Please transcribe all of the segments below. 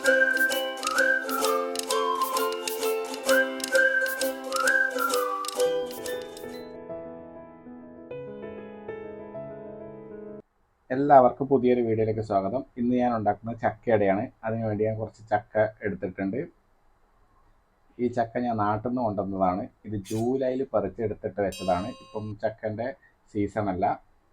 എല്ലാവർക്കും പുതിയൊരു വീഡിയോയിലേക്ക് സ്വാഗതം. ഇന്ന് ഞാൻ ഉണ്ടാക്കുന്നത് ചക്കയുടെയാണ്. അതിനുവേണ്ടി ഞാൻ കുറച്ച് ചക്ക എടുത്തിട്ടുണ്ട്. ഈ ചക്ക ഞാൻ നാട്ടിൽ നിന്ന് കൊണ്ടുവന്നതാണ്. ഇത് ജൂലൈയിൽ പറിച്ചെടുത്തിട്ട് വെച്ചതാണ്. ഇപ്പം ചക്കൻ്റെ സീസണല്ല.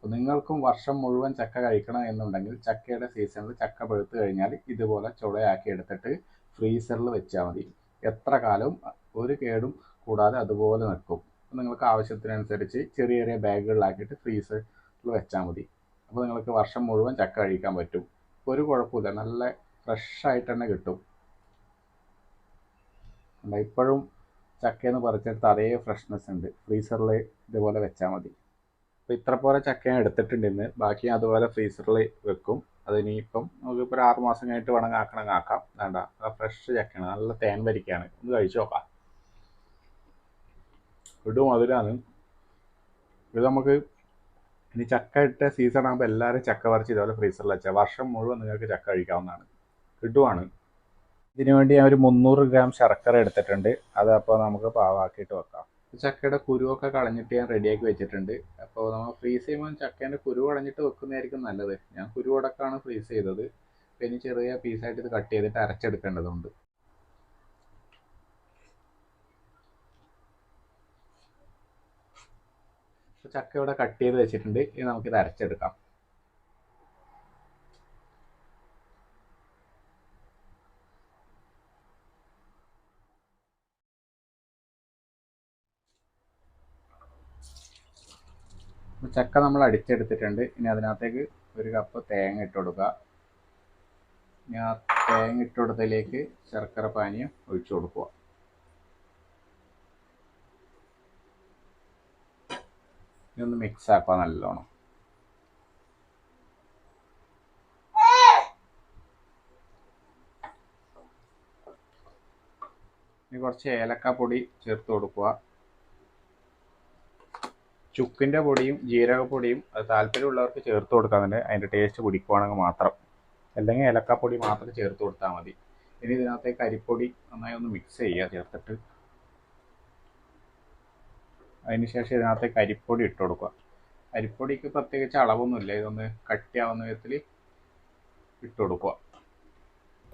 നിങ്ങൾക്കും വർഷം മുഴുവൻ ചക്ക കഴിക്കണം എന്നുണ്ടെങ്കിൽ ചക്കയുടെ സീസണിൽ ചക്ക പഴുത്ത് കഴിഞ്ഞാൽ ഇതുപോലെ ചുളയാക്കി എടുത്തിട്ട് ഫ്രീസറിൽ വെച്ചാൽ മതി. എത്ര കാലവും ഒരു കേടും കൂടാതെ അതുപോലെ നിൽക്കും. നിങ്ങൾക്ക് ആവശ്യത്തിനനുസരിച്ച് ചെറിയ ചെറിയ ബാഗുകളിലാക്കിയിട്ട് ഫ്രീസറിൽ വെച്ചാൽ മതി. അപ്പോൾ നിങ്ങൾക്ക് വർഷം മുഴുവൻ ചക്ക കഴിക്കാൻ പറ്റും. ഒരു കുഴപ്പമില്ല, നല്ല ഫ്രഷായിട്ട് തന്നെ കിട്ടും. ഇപ്പോഴും ചക്കയെന്ന് പറിച്ചെടുത്ത് അതേ ഫ്രഷ്നെസ് ഉണ്ട്. ഫ്രീസറിൽ ഇതുപോലെ വെച്ചാൽ മതി. അപ്പോൾ ഇത്ര പോലെ ചക്ക ഞാൻ എടുത്തിട്ടുണ്ട് ഇന്ന്. ബാക്കി അതുപോലെ ഫ്രീസറിൽ വെക്കും. അതിനിപ്പം നമുക്കിപ്പോൾ ഒരു 6 മാസം കഴിഞ്ഞിട്ട് വേണമെങ്കിൽ ആക്കാം. വേണ്ട, അത് ഫ്രഷ് ചക്കയാണ്, നല്ല തേൻ വരിക്കയാണ്. ഒന്ന് കഴിച്ചു നോക്കാം. ഇടും മധുരമാണ് ഇത്. നമുക്ക് ഇനി ചക്ക ഇട്ട സീസൺ ആകുമ്പോൾ എല്ലാവരും ചക്ക പറിച്ച് ഇതുപോലെ ഫ്രീസറിൽ വെച്ചാൽ വർഷം മുഴുവൻ നിങ്ങൾക്ക് ചക്ക കഴിക്കാവുന്നതാണ്. കിട്ടുവാണ്. ഇതിനു വേണ്ടി ഞാൻ ഒരു 300 ഗ്രാം ശർക്കര എടുത്തിട്ടുണ്ട്. അത് അപ്പോൾ നമുക്ക് പാവാക്കിയിട്ട് വെക്കാം. ചക്കയുടെ കുരുവൊക്കെ കളഞ്ഞിട്ട് ഞാൻ റെഡിയാക്കി വെച്ചിട്ടുണ്ട്. അപ്പോൾ നമ്മൾ ഫ്രീസ് ചെയ്യുമ്പോൾ ചക്കേൻ്റെ കുരു കളഞ്ഞിട്ട് വെക്കുന്നതായിരിക്കും നല്ലത്. ഞാൻ കുരുവടക്കമാണ് ഫ്രീസ് ചെയ്തത്. പിന്നെ ചെറിയ പീസായിട്ട് ഇത് കട്ട് ചെയ്തിട്ട് അരച്ചെടുക്കേണ്ടതുണ്ട്. ചക്ക ഇവിടെ കട്ട് ചെയ്ത് വെച്ചിട്ടുണ്ട്. ഇനി നമുക്കിത് അരച്ചെടുക്കാം. ചക്ക നമ്മൾ അടിച്ചെടുത്തിട്ടുണ്ട്. ഇനി അതിനകത്തേക്ക് 1 കപ്പ് തേങ്ങ ഇട്ട് കൊടുക്കുക. ഇനി ആ തേങ്ങ ഇട്ട് കൊടുത്തതിലേക്ക് ശർക്കര പാനീയം ഒഴിച്ചു കൊടുക്കുക. ഇനി ഒന്ന് മിക്സ് ആക്കുക നല്ലോണം. ഇനി കുറച്ച് ഏലക്കാപ്പൊടി ചേർത്ത് കൊടുക്കുക. ചുക്കിൻ്റെ പൊടിയും ജീരകപ്പൊടിയും അത് താല്പര്യമുള്ളവർക്ക് ചേർത്ത് കൊടുക്കാറുണ്ട്, അതിൻ്റെ ടേസ്റ്റ് പിടിക്കുവാണെങ്കിൽ മാത്രം. അല്ലെങ്കിൽ ഏലക്കാപ്പൊടി മാത്രം ചേർത്ത് കൊടുത്താൽ മതി. ഇനി ഇതിനകത്തേക്ക് അരിപ്പൊടി നന്നായി ഒന്ന് മിക്സ് ചെയ്യുക ചേർത്തിട്ട്. അതിനുശേഷം ഇതിനകത്തേക്ക് അരിപ്പൊടി ഇട്ട് കൊടുക്കുക. അരിപ്പൊടിക്ക് പ്രത്യേകിച്ച് അളവൊന്നുമില്ല, ഇതൊന്ന് കട്ടിയാവുന്ന വിധത്തിൽ ഇട്ട് കൊടുക്കുക.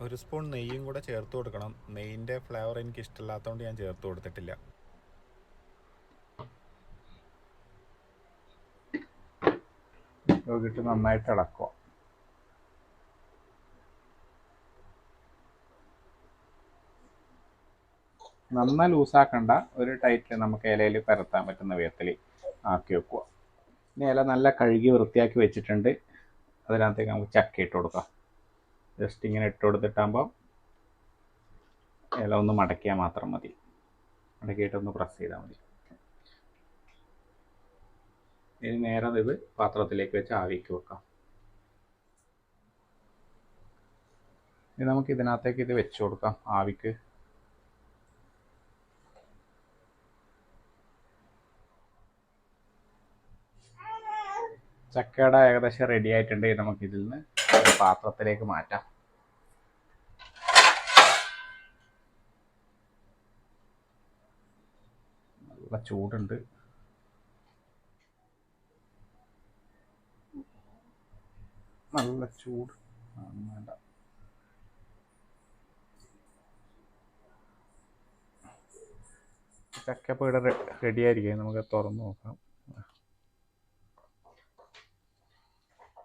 1 സ്പൂൺ നെയ്യും കൂടെ ചേർത്ത് കൊടുക്കണം. നെയ്യിൻ്റെ ഫ്ലേവർ എനിക്ക് ഇഷ്ടമില്ലാത്തതുകൊണ്ട് ഞാൻ ചേർത്ത് കൊടുത്തിട്ടില്ല. ഇട്ട് നന്നായിട്ട് ഇളക്കുക. നന്നായി ലൂസാക്കണ്ട, ഒരു ടൈറ്റിൽ നമുക്ക് ഇലയിൽ പരത്താൻ പറ്റുന്ന വിധത്തിൽ ആക്കി വെക്കുക. ഇനി ഇല നല്ല കഴുകി വൃത്തിയാക്കി വെച്ചിട്ടുണ്ട്. അതിനകത്തേക്ക് നമുക്ക് ചക്ക ഇട്ട് കൊടുക്കാം. ജസ്റ്റ് ഇങ്ങനെ ഇട്ട് കൊടുത്തിട്ടാകുമ്പോൾ ഇല ഒന്ന് മടക്കിയാൽ മാത്രം മതി. മടക്കിയിട്ടൊന്ന് പ്രസ് ചെയ്താൽ മതി. ഇനി നേരെ ഇത് പാത്രത്തിലേക്ക് വെച്ച് ആവിക്ക് വെക്കാം. ഇനി നമുക്ക് ഇതിനകത്തേക്ക് ഇത് വെച്ച് കൊടുക്കാം ആവിക്ക്. ചക്കയുടെ ഏകദേശം റെഡി ആയിട്ടുണ്ട്. നമുക്ക് ഇതിൽ നിന്ന് ഒരു പാത്രത്തിലേക്ക് മാറ്റാം. നല്ല ചൂടുണ്ട്. നല്ല ചൂട് വേണ്ട. ചക്കപ്പോൾ ഇവിടെ റെഡി ആയിരിക്കും. നമുക്ക് തുറന്ന് നോക്കാം.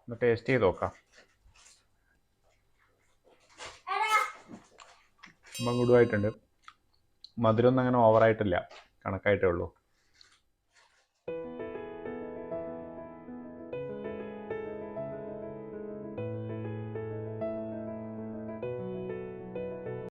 ഒന്ന് ടേസ്റ്റ് ചെയ്ത് നോക്കാം. ഗുഡായിട്ടുണ്ട്. മധുരമൊന്നും അങ്ങനെ ഓവറായിട്ടില്ല, കണക്കായിട്ടേ ഉള്ളൂ.